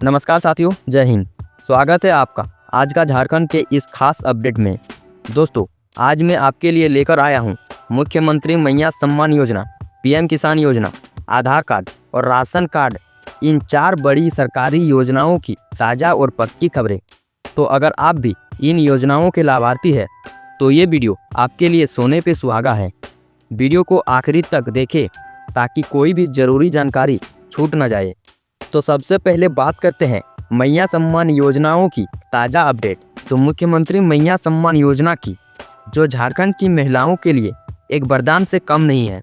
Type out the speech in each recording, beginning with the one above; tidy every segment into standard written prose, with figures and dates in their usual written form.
नमस्कार साथियों, जय हिंद। स्वागत है आपका आज का झारखंड के इस खास अपडेट में। दोस्तों, आज मैं आपके लिए लेकर आया हूं मुख्यमंत्री मैया सम्मान योजना, पीएम किसान योजना, आधार कार्ड और राशन कार्ड, इन 4 बड़ी सरकारी योजनाओं की ताज़ा और पक्की खबरें। तो अगर आप भी इन योजनाओं के लाभार्थी हैं तो ये वीडियो आपके लिए सोने पे सुहागा है। वीडियो को आखिरी तक देखें ताकि कोई भी ज़रूरी जानकारी छूट न जाए। तो सबसे पहले बात करते हैं मैया सम्मान योजनाओं की ताज़ा अपडेट। तो मुख्यमंत्री मैया सम्मान योजना की जो झारखंड की महिलाओं के लिए एक वरदान से कम नहीं है।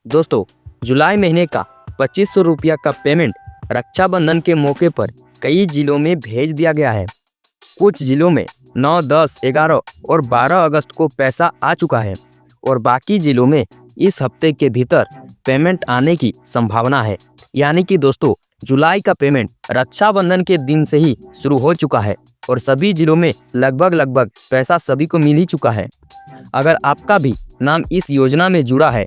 दोस्तों, जुलाई महीने का 2500 रुपया का पेमेंट रक्षाबंधन के मौके पर कई जिलों में भेज दिया गया है। कुछ जिलों में 9, 10, 11 और 12 अगस्त को पैसा आ चुका है और बाकी जिलों में इस हफ्ते के भीतर पेमेंट आने की संभावना है। यानी कि दोस्तों, जुलाई का पेमेंट रक्षाबंधन के दिन से ही शुरू हो चुका है और सभी जिलों में लगभग पैसा सभी को मिल ही चुका है। अगर आपका भी नाम इस योजना में जुड़ा है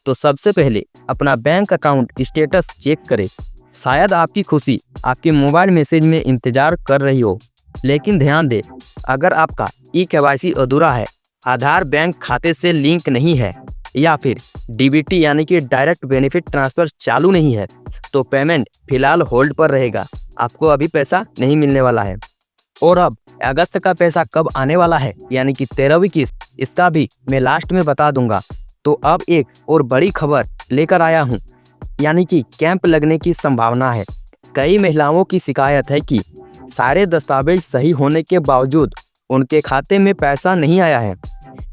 तो सबसे पहले अपना बैंक अकाउंट स्टेटस चेक करें। शायद आपकी खुशी आपके मोबाइल मैसेज में इंतजार कर रही हो, लेकिन ध्यान दें, अगर आपका ई-केवाईसी अधूरा है, आधार बैंक खाते से लिंक नहीं है या फिर डीबीटी यानी कि डायरेक्ट बेनिफिट ट्रांसफर चालू नहीं है तो पेमेंट फिलहाल होल्ड पर रहेगा। आपको अभी पैसा नहीं मिलने वाला है। और अब अगस्त का पैसा कब आने वाला है यानी कि 13वीं किस्त, इसका भी मैं लास्ट में बता दूंगा। तो अब एक और बड़ी खबर लेकर आया हूं, यानी कि कैंप लगने की संभावना है। कई महिलाओं की शिकायत है कि सारे दस्तावेज सही होने के बावजूद उनके खाते में पैसा नहीं आया है।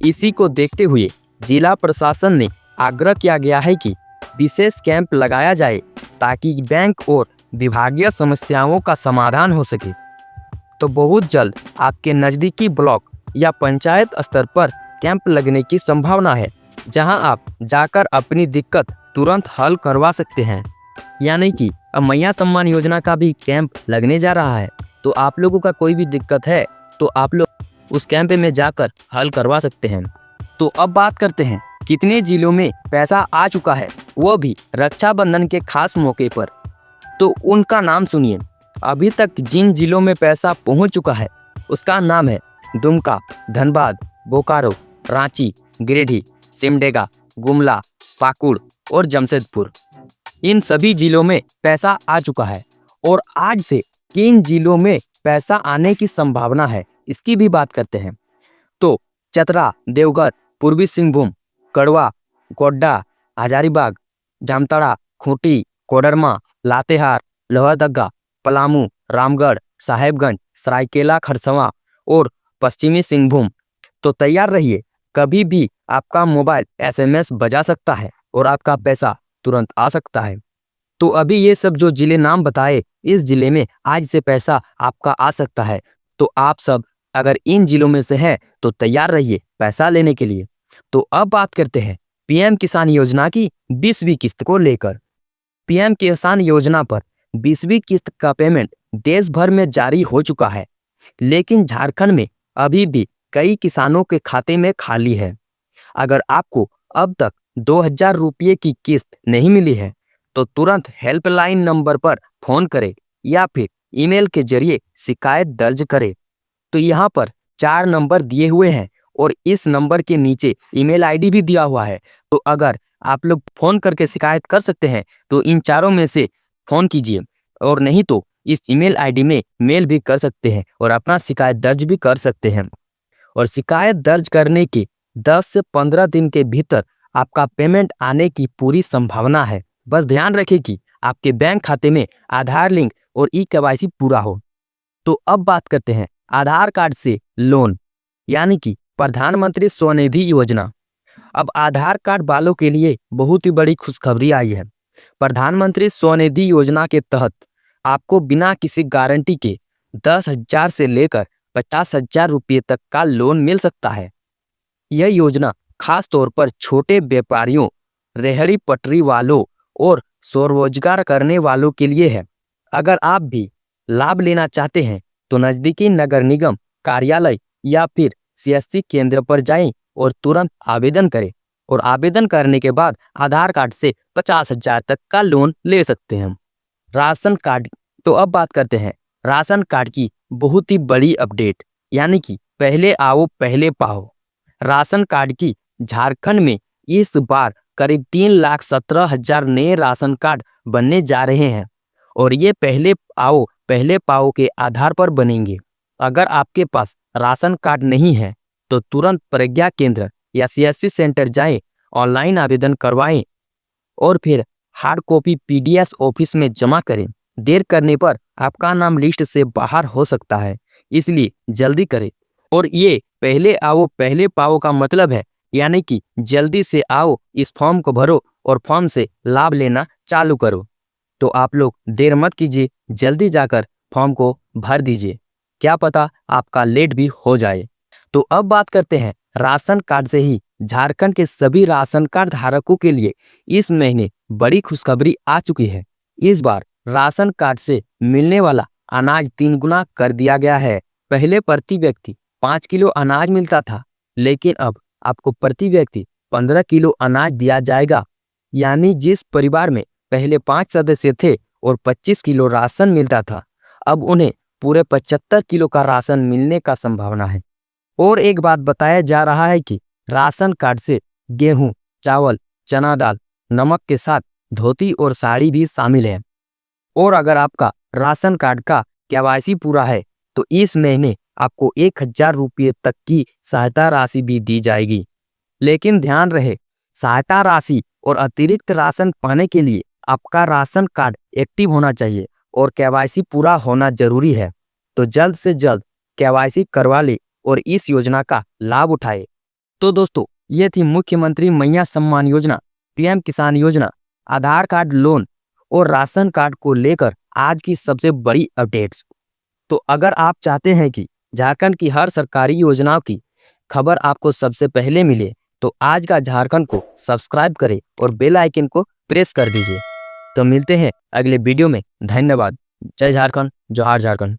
इसी को देखते हुए जिला प्रशासन ने आग्रह किया गया है कि विशेष कैंप लगाया जाए ताकि बैंक और विभागीय समस्याओं का समाधान हो सके। तो बहुत जल्द आपके नज़दीकी ब्लॉक या पंचायत स्तर पर कैंप लगने की संभावना है, जहां आप जाकर अपनी दिक्कत तुरंत हल करवा सकते हैं। यानी कि अब मैया सम्मान योजना का भी कैंप लगने जा रहा है, तो आप लोगों का कोई भी दिक्कत है तो आप लोग उस कैंप में जाकर हल करवा सकते हैं। तो अब बात करते हैं कितने जिलों में पैसा आ चुका है, वो भी रक्षाबंधन के खास मौके पर। तो उनका नाम सुनिए। अभी तक जिन जिलों में पैसा पहुंच चुका है उसका नाम है दुमका, धनबाद, बोकारो, रांची, गिरिडीह, सिमडेगा, गुमला, पाकुड़ और जमशेदपुर। इन सभी जिलों में पैसा आ चुका है और आज से किन जिलों में पैसा आने की संभावना है इसकी भी बात करते हैं। तो चतरा, देवघर, पूर्वी सिंहभूम, कड़वा, गोड्डा, हजारीबाग, जामताड़ा, खूंटी, कोडरमा, लातेहार, लोहरदगा, पलामू, रामगढ़, साहेबगंज, सरायकेला खरसावां और पश्चिमी सिंहभूम। तो तैयार रहिए, कभी भी आपका मोबाइल एसएमएस बजा सकता है और आपका पैसा तुरंत आ सकता है। तो अभी ये सब जो जिले नाम बताए, इस जिले में आज से पैसा आपका आ सकता है। तो आप सब अगर इन जिलों में से है तो तैयार रहिए पैसा लेने के लिए। तो अब बात करते हैं पीएम किसान योजना की 20वीं किस्त को लेकर। पीएम किसान योजना पर 20वीं किस्त का पेमेंट देश भर में जारी हो चुका है, लेकिन झारखंड में अभी भी कई किसानों के खाते में खाली है। अगर आपको अब तक 2000 रुपये की किस्त नहीं मिली है तो तुरंत हेल्पलाइन नंबर पर फोन करें या फिर ईमेल के जरिए शिकायत दर्ज करें। तो यहाँ पर 4 नंबर दिए हुए हैं और इस नंबर के नीचे ईमेल आईडी भी दिया हुआ है। तो अगर आप लोग फ़ोन करके शिकायत कर सकते हैं तो इन चारों में से फ़ोन कीजिए, और नहीं तो इस ईमेल आईडी में मेल भी कर सकते हैं और अपना शिकायत दर्ज भी कर सकते हैं। और शिकायत दर्ज करने के 10 से 15 दिन के भीतर आपका पेमेंट आने की पूरी संभावना है। बस ध्यान रखें कि आपके बैंक खाते में आधार लिंक और ई-केवाईसी पूरा हो। तो अब बात करते हैं आधार कार्ड से लोन, यानी कि प्रधानमंत्री स्वनिधि योजना। अब आधार कार्ड वालों के लिए बहुत ही बड़ी खुशखबरी आई है। प्रधानमंत्री स्वनिधि योजना के तहत आपको बिना किसी गारंटी के 10,000 से लेकर 50,000 रुपये तक का लोन मिल सकता है। यह योजना खास तौर पर छोटे व्यापारियों, रेहड़ी पटरी वालों और स्वरोजगार करने वालों के लिए है। अगर आप भी लाभ लेना चाहते हैं तो नज़दीकी नगर निगम कार्यालय या फिर सीएससी केंद्र पर जाएं और तुरंत आवेदन करें, और आवेदन करने के बाद आधार कार्ड से 50,000 तक का लोन ले सकते हैं। राशन कार्ड तो अब बात करते हैं राशन कार्ड की बहुत ही बड़ी अपडेट, यानी कि पहले आओ पहले पाओ। राशन कार्ड की झारखंड में इस बार करीब 3,17,000 नए राशन कार्ड बनने जा रहे हैं और ये पहले आओ पहले पाओ के आधार पर बनेंगे। अगर आपके पास राशन कार्ड नहीं है तो तुरंत प्रज्ञा केंद्र या सीएससी सेंटर जाएं, ऑनलाइन आवेदन करवाएं और फिर हार्ड कॉपी पीडीएस ऑफिस में जमा करें। देर करने पर आपका नाम लिस्ट से बाहर हो सकता है, इसलिए जल्दी करें। और ये पहले आओ पहले पाओ का मतलब है, यानी कि जल्दी से आओ, इस फॉर्म को भरो और फॉर्म से लाभ लेना चालू करो। तो आप लोग देर मत कीजिए, जल्दी जाकर फॉर्म को भर दीजिए, क्या पता आपका लेट भी हो जाए। तो अब बात करते हैं राशन कार्ड से ही झारखंड के सभी राशन कार्ड धारकों के लिए इस महीने बड़ी खुशखबरी आ चुकी है। इस बार राशन कार्ड से मिलने वाला अनाज 3 गुना कर दिया गया है। पहले प्रति व्यक्ति 5 किलो अनाज मिलता था, लेकिन अब आपको प्रति व्यक्ति 15 किलो अनाज दिया जाएगा। यानी जिस परिवार में पहले 5 सदस्य थे और 25 किलो राशन मिलता था, अब उन्हें पूरे 75 किलो का राशन मिलने का संभावना है। और एक बात बताया जा रहा है कि राशन कार्ड से गेहूं, चावल, चना दाल, नमक के साथ धोती और साड़ी भी शामिल है। और अगर आपका राशन कार्ड का केवाईसी पूरा है तो इस महीने आपको 1,000 रुपये तक की सहायता राशि भी दी जाएगी। लेकिन ध्यान रहे, सहायता राशि और अतिरिक्त राशन पाने के लिए आपका राशन कार्ड एक्टिव होना चाहिए और केवाईसी पूरा होना जरूरी है। तो जल्द से जल्द केवाईसी करवा ले और इस योजना का लाभ उठाए। तो दोस्तों, ये थी मुख्यमंत्री मैया सम्मान योजना, पीएम किसान योजना, आधार कार्ड, लोन और राशन कार्ड को लेकर आज की सबसे बड़ी अपडेट्स। तो अगर आप चाहते हैं कि झारखंड की हर सरकारी योजनाओं की खबर आपको सबसे पहले मिले तो आज का झारखंड को सब्सक्राइब करें और बेल आइकन को प्रेस कर दीजिए। तो मिलते हैं अगले वीडियो में। धन्यवाद। जय झारखंड, जोहार झारखंड।